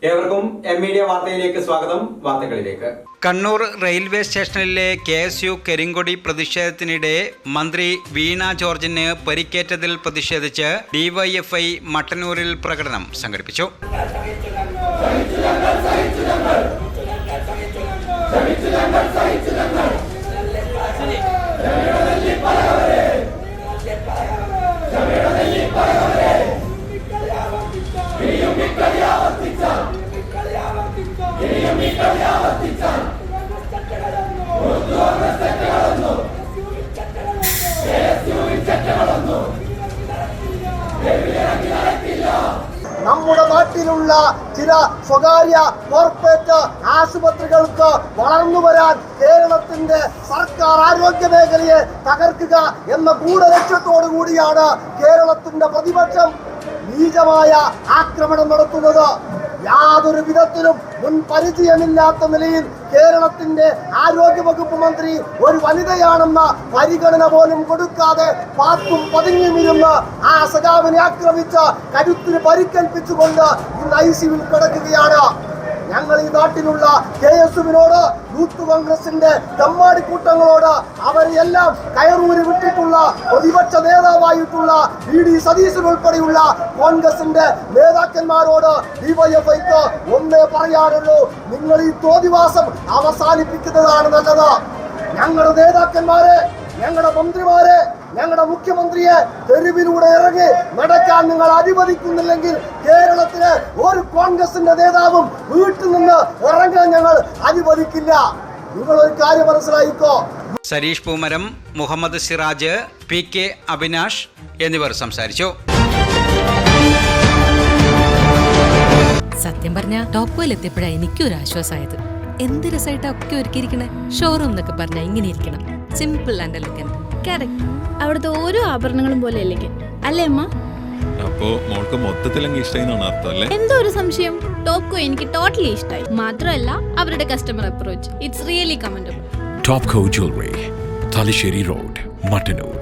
ഏവർക്കും M media വാർത്തയിലേക്ക് സ്വാഗതം. വാർത്തകളിലേക്ക്. കണ്ണൂർ റെയിൽവേ സ്റ്റേഷനിലെ KSU കരിങ്കൊടി പ്രതിഷേധത്തിനിടെ മന്ത്രി വീണ ജോർജിന് പരിക്കേറ്റതിൽ പ്രതിഷേധിച്ച് DYFI മട്ടന്നൂരിൽ പ്രകടനം സംഘടിപ്പിച്ചു. നമ്മുടെ നാട്ടിലുള്ള ചില സ്വകാര്യ കോർപ്പറേറ്റ് ആശുപത്രികൾക്ക് വളർന്നു വരാൻ കേരളത്തിന്റെ സർക്കാർ ആരോഗ്യ മേഖലയെ തകർക്കുക എന്ന ഗൂഢലക്ഷ്യത്തോടു കൂടിയാണ് കേരളത്തിന്റെ പ്രതിപക്ഷം നീചമായ ആക്രമണം നടത്തുന്നത്. യാതൊരു വിധത്തിലും മുൻ പരിചയമില്ലാത്ത നിലയിൽ കേരളത്തിന്റെ ആരോഗ്യവകുപ്പ് മന്ത്രി ഒരു വനിതയാണെന്ന പരിഗണന പോലും കൊടുക്കാതെ പാർക്കും പതുങ്ങിയിരുന്ന് ആ സഖാവിനെ ആക്രമിച്ച് കരുത്തിന് പരിക്കേൽപ്പിച്ചുകൊണ്ട് ഇന്ന് ICUവിൽ കിടക്കുകയാണ്. ഞങ്ങൾ ഈ നാട്ടിലുള്ള KSUവിനോട്, യൂത്ത് കോൺഗ്രസിന്റെ തെമ്മാടിക്കൂട്ടങ്ങളോട്, അവരെല്ലാം കയറൂരി വിട്ടിട്ടുള്ള പ്രതിപക്ഷ നേതാവായിട്ടുള്ള VD സതീശൻ ഉൾപ്പെടെയുള്ള കോൺഗ്രസിന്റെ നേതാക്കന്മാരോട് DYFIക്ക് ഒന്നേ പറയാനുള്ളൂ: നിങ്ങൾ ഈ തോന്നിവാസം അവസാനിപ്പിക്കുന്നതാണ് നല്ലത്. ഞങ്ങളുടെ നേതാക്കന്മാരെ, ഞങ്ങളുടെ മന്ത്രിമാരെ, ഞങ്ങളുടെ മുഖ്യമന്ത്രിയെ തെരുവിലൂടെ ഇറങ്ങി നടക്കാൻ നിങ്ങൾ അനുവദിക്കുന്നില്ലെങ്കിൽ കേരളത്തിലെ ഒരു കോൺഗ്രസിന്റെ നേതാവും വീട്ടിൽ നിന്ന് ഇറങ്ങാൻ ഞങ്ങൾ അനുവദിക്കില്ല. നിങ്ങൾ ഒരു കാര്യം മനസ്സിലായിക്കോ. സരീഷ് പൂമരം, മുഹമ്മദ് സിറാജ്, PK അഭിനാഷ് എന്നിവർ സംസാരിച്ചു. സത്യം പറഞ്ഞ ടോപ്പ് വെൽ എത്തിയപ്പോഴാ എനിക്കൊരു ആശ്വാസമായത്. എന്ത് രസമായിട്ടാ ഒക്കെ ഒരുക്കിയിരിക്കണേ. ഷോറൂം എന്നൊക്കെ പറഞ്ഞാൽ ഇങ്ങനെ ഇരിക്കണം, സിമ്പിൾ ആൻഡ് എലഗന്റ്. കറക്റ്റ്. അവിടുത്തെ ഓരോ ആഭരണങ്ങളും പോലെ എലഗന്റ് അല്ലേ അമ്മ? അപ്പോ മോൾക്ക് മൊത്തത്തിലങ്ങ് ഇഷ്ടമായിന്നാണ് അർത്ഥം അല്ലേ? എന്തോ ഒരു സംശയം. ടോപ്കോ എനിക്ക് ടോട്ടലി ഇഷ്ടമായി. മാത്രമല്ല അവരുടെ customer approach, it's really commendable. Topco jewellery, Thalassery road, Mattannur.